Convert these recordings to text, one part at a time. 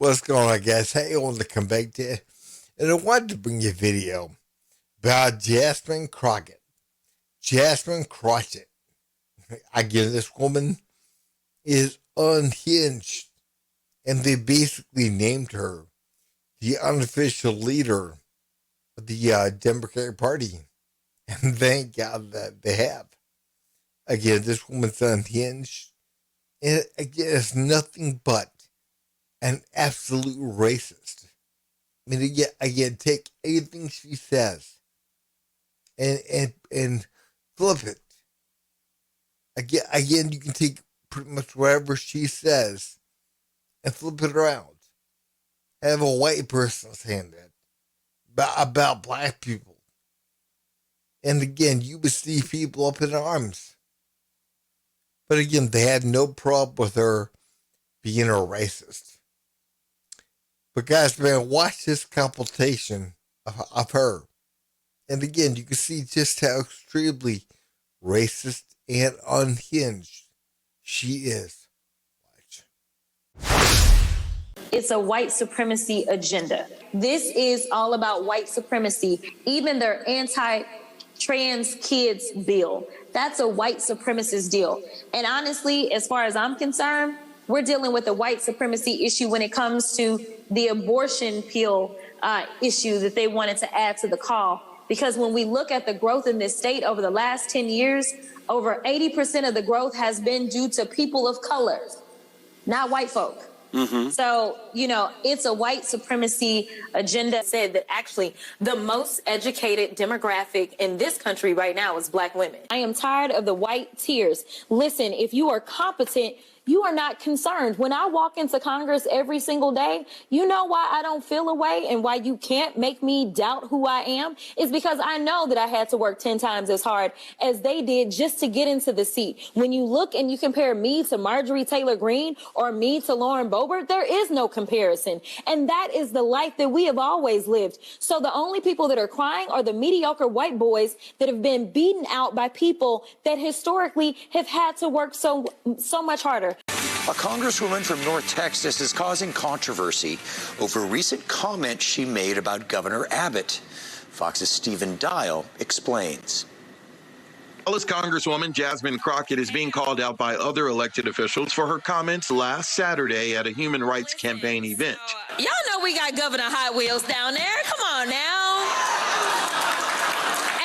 What's going on, guys? Hey, I wanted to come back to you, and I wanted to bring you a video about Jasmine Crockett. Jasmine Crockett. Again, this woman is unhinged, and they basically named her the unofficial leader of the Democratic Party, and thank God that they have. Again, this woman's unhinged, and again, it's nothing but an absolute racist. I mean, again, take anything she says and flip it. Again, you can take pretty much whatever she says and flip it around. Have a white person saying that about black people. And again, you would see people up in arms. But again, they had no problem with her being a racist. But guys, man, watch this compilation of her. And again, you can see just how extremely racist and unhinged she is. Watch. It's a white supremacy agenda. This is all about white supremacy. Even their anti-trans kids bill, that's a white supremacist deal. And honestly, as far as I'm concerned, we're dealing with a white supremacy issue when it comes to the abortion pill issue that they wanted to add to the call. Because when we look at the growth in this state over the last 10 years, over 80% of the growth has been due to people of color, not white folk. Mm-hmm. So, it's a white supremacy agenda. Said that actually the most educated demographic in this country right now is black women. I am tired of the white tears. Listen, if you are competent, you are not concerned. When I walk into Congress every single day, you know why I don't feel a way and why you can't make me doubt who I am? Is because I know that I had to work 10 times as hard as they did just to get into the seat. When you look and you compare me to Marjorie Taylor Greene or me to Lauren Boebert, there is no comparison. And that is the life that we have always lived. So the only people that are crying are the mediocre white boys that have been beaten out by people that historically have had to work so much harder. A congresswoman from North Texas is causing controversy over recent comments she made about Governor Abbott. Fox's Stephen Dial explains. Dallas Congresswoman Jasmine Crockett is being called out by other elected officials for her comments last Saturday at a human rights campaign event. Y'all know we got Governor Hot Wheels down there. Come on now.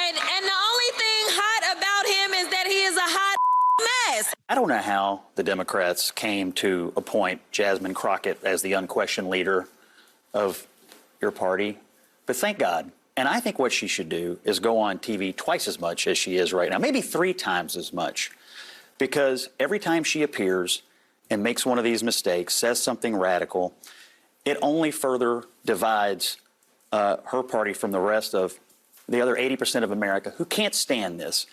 And the only thing hot about him is that he is a hot mess. I don't know how the Democrats came to appoint Jasmine Crockett as the unquestioned leader of your party, but thank God. And I think what she should do is go on TV twice as much as she is right now, maybe 3 times as much, because every time she appears and makes one of these mistakes, says something radical, it only further divides her party from the rest of the other 80% of America who can't stand this.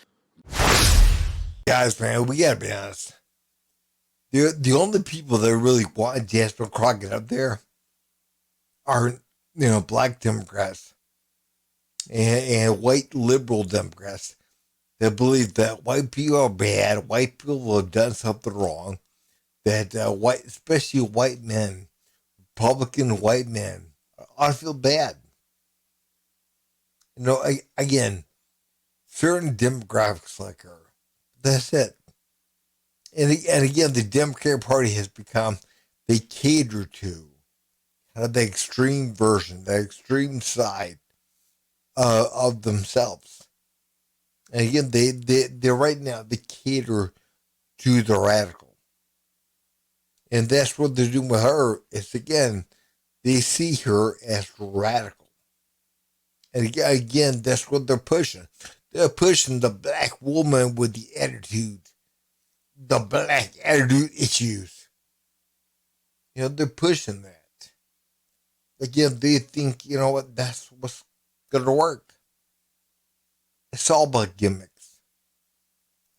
Guys, man, we gotta be honest. The only people that really want Jasmine Crockett up there are, black Democrats and white liberal Democrats that believe that white people are bad, white people have done something wrong, that especially white men, Republican white men, ought to feel bad. Again, certain demographics like her. That's it. And again, the Democratic Party has become, they cater to kind of the extreme version, the extreme side of themselves. And again, they're right now, they cater to the radical. And that's what they're doing with her, is again, they see her as radical. And again, that's what they're pushing. They're pushing the black woman with the attitude, the black attitude issues. They're pushing that. Again, they think, that's what's going to work. It's all about gimmicks.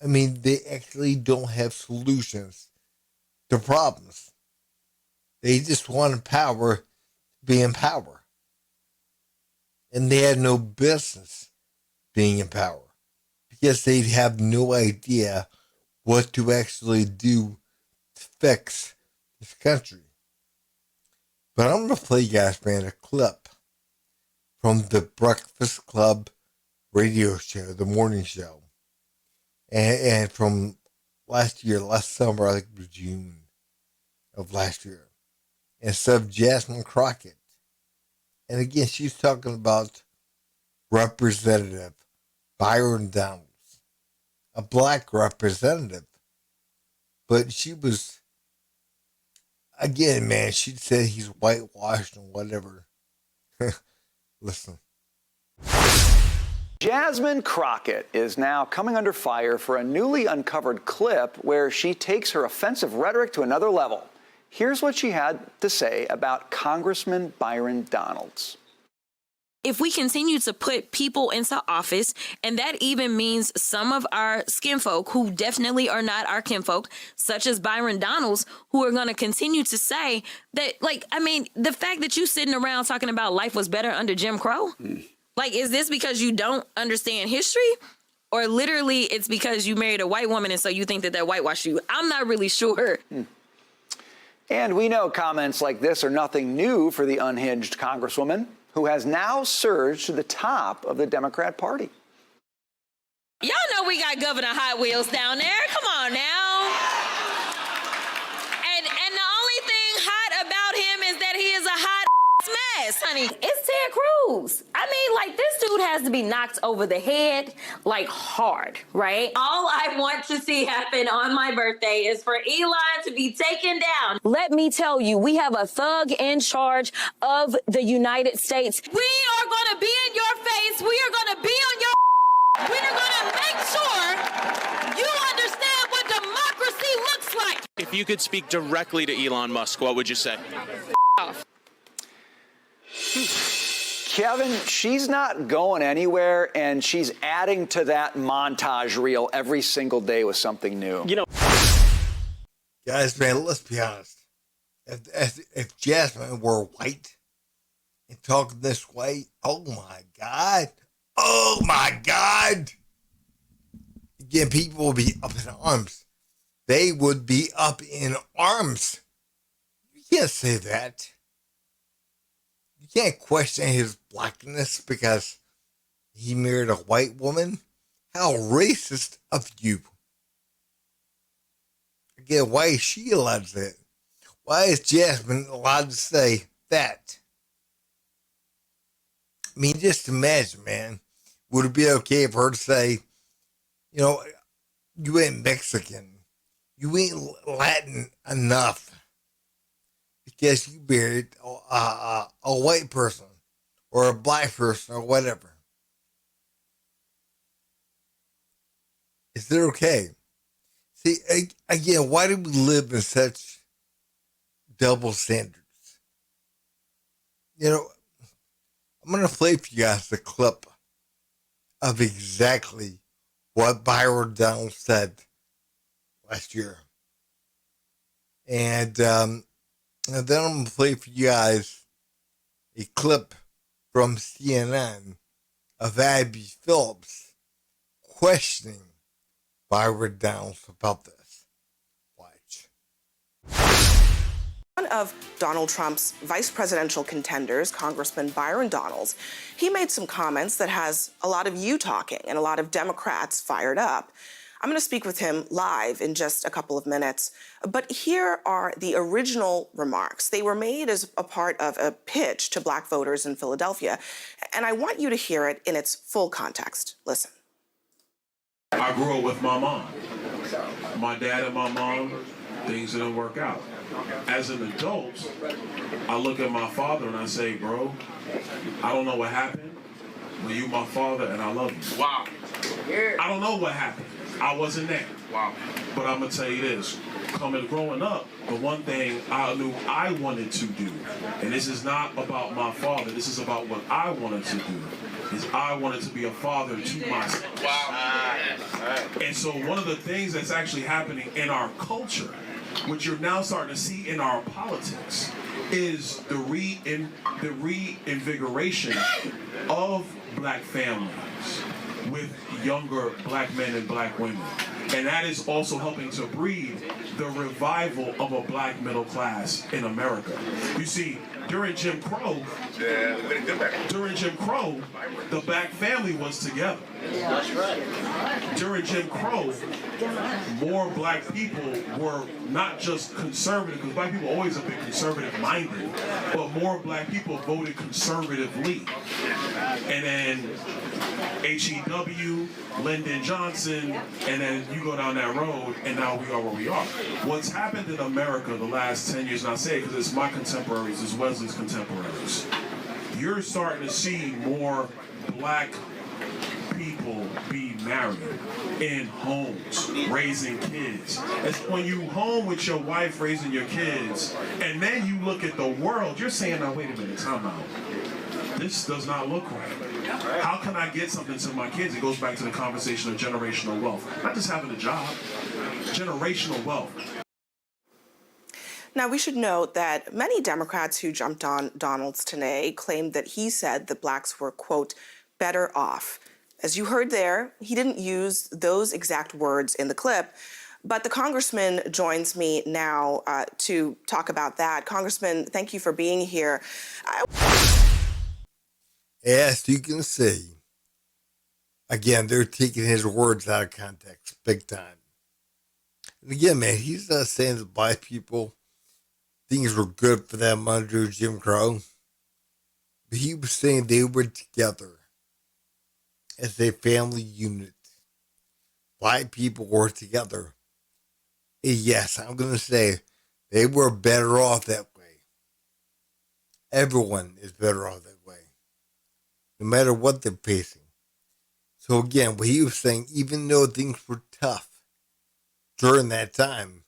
I mean, they actually don't have solutions to problems. They just want power to be in power. And they had no business being in power, because they'd have no idea what to actually do to fix this country. But I'm going to play you guys, man, a clip from the Breakfast Club radio show, the morning show. And from last summer, I think it was June of last year. And so Jasmine Crockett. And again, she's talking about Representative Byron Donalds, a black representative. But she was, again, man, she said he's whitewashed and whatever. Listen. Jasmine Crockett is now coming under fire for a newly uncovered clip where she takes her offensive rhetoric to another level. Here's what she had to say about Congressman Byron Donalds. If we continue to put people into office, and that even means some of our skinfolk who definitely are not our kinfolk, such as Byron Donalds, who are going to continue to say that, the fact that you sitting around talking about life was better under Jim Crow, is this because you don't understand history? Or literally it's because you married a white woman and so you think that whitewashed you? I'm not really sure. And we know comments like this are nothing new for the unhinged Congresswoman, who has now surged to the top of the Democrat Party. Y'all know we got Governor Hot Wheels down there. Come on now. And the only thing hot about him is that he is a hot mess, honey. It's Ted Cruz. This dude has to be knocked over the head, hard, right? All I want to see happen on my birthday is for Elon to be taken down. Let me tell you, we have a thug in charge of the United States. We are going to be in your face. We are going to be on your. We are going to make sure you understand what democracy looks like. If you could speak directly to Elon Musk, what would you say? Off. Kevin, she's not going anywhere, and she's adding to that montage reel every single day with something new. Guys, man, let's be honest. If Jasmine were white and talking this way, oh my God. Oh my God. Again, people will be up in arms. They would be up in arms. You can't say that. You can't question his blackness because he married a white woman. How racist of you. Again, why is she allowed to say it? Why is Jasmine allowed to say that? I mean, just imagine, man. Would it be okay for her to say, you ain't Mexican. You ain't Latin enough because you married a white person or a black person or whatever? Is it okay? See, again, why do we live in such double standards? I'm going to play for you guys the clip of exactly what Byron Donalds said last year. And then I'm going to play for you guys a clip from CNN of Abby Phillips questioning Byron Donalds about this. Watch. One of Donald Trump's vice presidential contenders, Congressman Byron Donalds, he made some comments that has a lot of you talking and a lot of Democrats fired up. I'm going to speak with him live in just a couple of minutes, but here are the original remarks. They were made as a part of a pitch to black voters in Philadelphia, and I want you to hear it in its full context. Listen. I grew up with my mom. My dad and my mom, things didn't work out. As an adult, I look at my father and I say, bro, I don't know what happened, but you my father and I love you. Wow. I don't know what happened. I wasn't there. Wow. But I'm going to tell you this. Growing up, the one thing I knew I wanted to do, and this is not about my father, this is about what I wanted to do, is I wanted to be a father to my son. Wow. And so one of the things that's actually happening in our culture, which you're now starting to see in our politics, is the reinvigoration of black families with younger black men and black women. And that is also helping to breed the revival of a black middle class in America. You see, during Jim Crow, the black family was together. That's right. During Jim Crow, more black people were not just conservative, because black people always have been conservative-minded, but more black people voted conservatively. And then H.E.W., Lyndon Johnson, and then you go down that road, and now we are where we are. What's happened in America the last 10 years, and I say it because it's my contemporaries, it's Wesley's contemporaries, you're starting to see more black people be married in homes, raising kids. It's when you home with your wife raising your kids, and then you look at the world, you're saying, now wait a minute, time out. This does not look right. How can I get something to my kids? It goes back to the conversation of generational wealth. Not just having a job, generational wealth. Now, we should note that many Democrats who jumped on Donalds today claimed that he said that blacks were, quote, better off. As you heard there, he didn't use those exact words in the clip, but the congressman joins me now to talk about that. Congressman, thank you for being here. As you can see, again, they're taking his words out of context big time. And again, man, he's not saying that black people, things were good for them under Jim Crow, but he was saying they were together as a family unit. White people were together. And yes, I'm going to say they were better off that way. Everyone is better off that way, no matter what they're facing. So again, what he was saying, even though things were tough during that time,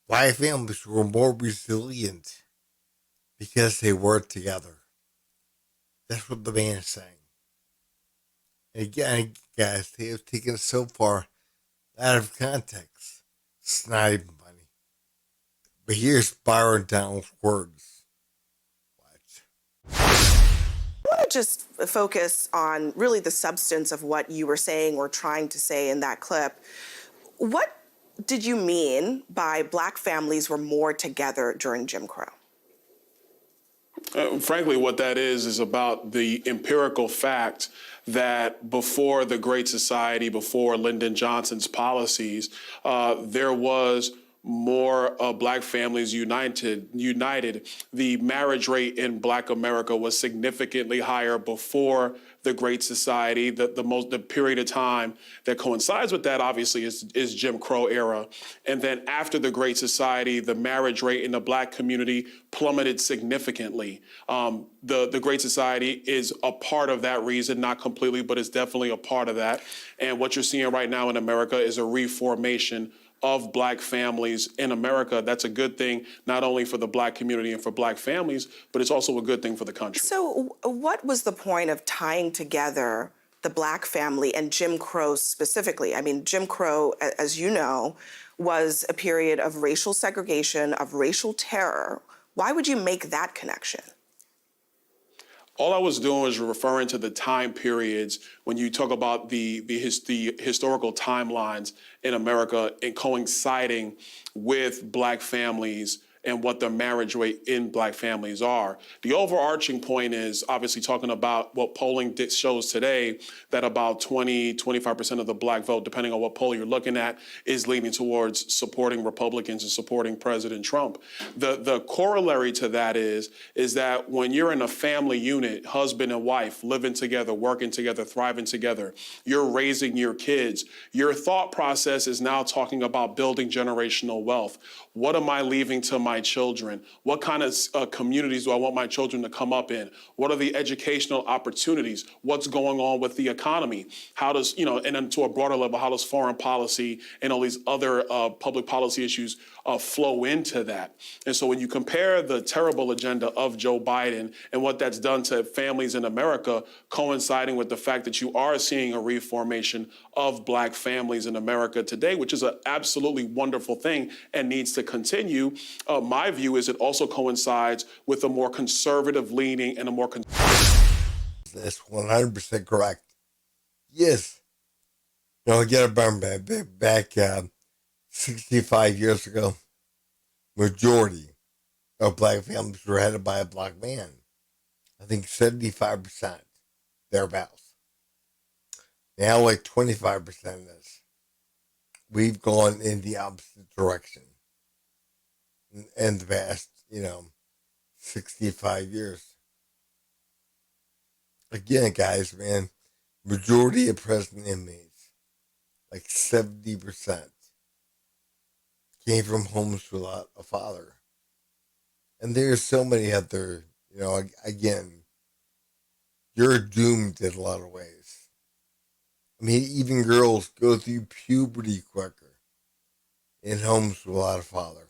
white families were more resilient because they were together. That's what the man is saying. And again, guys, they have taken it so far out of context. It's not even funny. But here's Byron Donalds' words. Watch. I want to just focus on really the substance of what you were saying or trying to say in that clip. What did you mean by black families were more together during Jim Crow? Frankly, what that is about the empirical fact that before the Great Society, before Lyndon Johnson's policies, there was more black families united. The marriage rate in black America was significantly higher before the Great Society. The period of time that coincides with that, obviously, is Jim Crow era. And then after the Great Society, the marriage rate in the black community plummeted significantly. The Great Society is a part of that reason, not completely, but it's definitely a part of that. And what you're seeing right now in America is a reformation of black families in America. That's a good thing, not only for the black community and for black families, but it's also a good thing for the country. So what was the point of tying together the black family and Jim Crow specifically? I mean, Jim Crow, as you know, was a period of racial segregation, of racial terror. Why would you make that connection? All I was doing was referring to the time periods when you talk about the historical timelines in America and coinciding with black families and what the marriage rate in black families are. The overarching point is obviously talking about what polling shows today, that about 20-25% of the black vote, depending on what poll you're looking at, is leaning towards supporting Republicans and supporting President Trump. The corollary to that is that when you're in a family unit, husband and wife, living together, working together, thriving together, you're raising your kids, your thought process is now talking about building generational wealth. What am I leaving to my children? What kind of communities do I want my children to come up in? What are the educational opportunities? What's going on with the economy? How does, and then to a broader level, how does foreign policy and all these other public policy issues flow into that? And so when you compare the terrible agenda of Joe Biden and what that's done to families in America, coinciding with the fact that you are seeing a reformation of black families in America today, which is an absolutely wonderful thing and needs to continue. My view is it also coincides with a more conservative leaning and a more... That's 100% correct. Yes. Again, back 65 years ago, majority of black families were headed by a black man. I think 75%, thereabouts. Now, like 25% is. We've gone in the opposite direction in the past, 65 years. Again, guys, man, majority of prison inmates, like 70%, came from homes without a father. And there's so many out there, again, you're doomed in a lot of ways. I mean, even girls go through puberty quicker in homes without a father.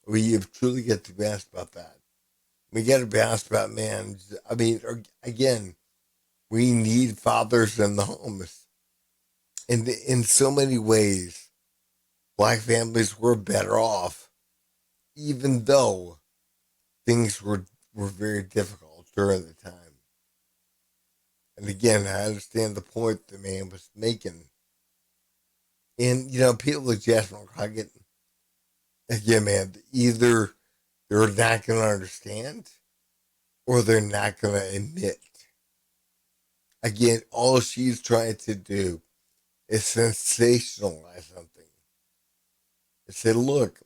We have truly got to be asked about that. We got to be asked about, man, I mean, again, we need fathers in the homes. And in so many ways, black families were better off, even though things were very difficult during the time. And again, I understand the point the man was making. And, people like Jasmine Crockett, again, man, either they're not going to understand or they're not going to admit. Again, all she's trying to do is sensationalize something. And say, look.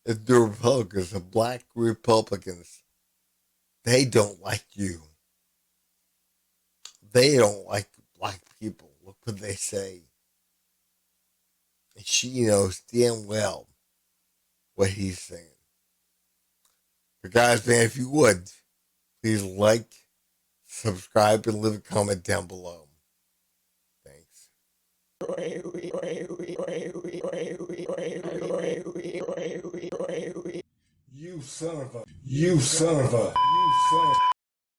If the Republicans, the black Republicans, they don't like you. They don't like black people. Look what they say. And she knows damn well what he's saying. But guys, man, if you would, please like, subscribe, and leave a comment down below. Thanks. You son of a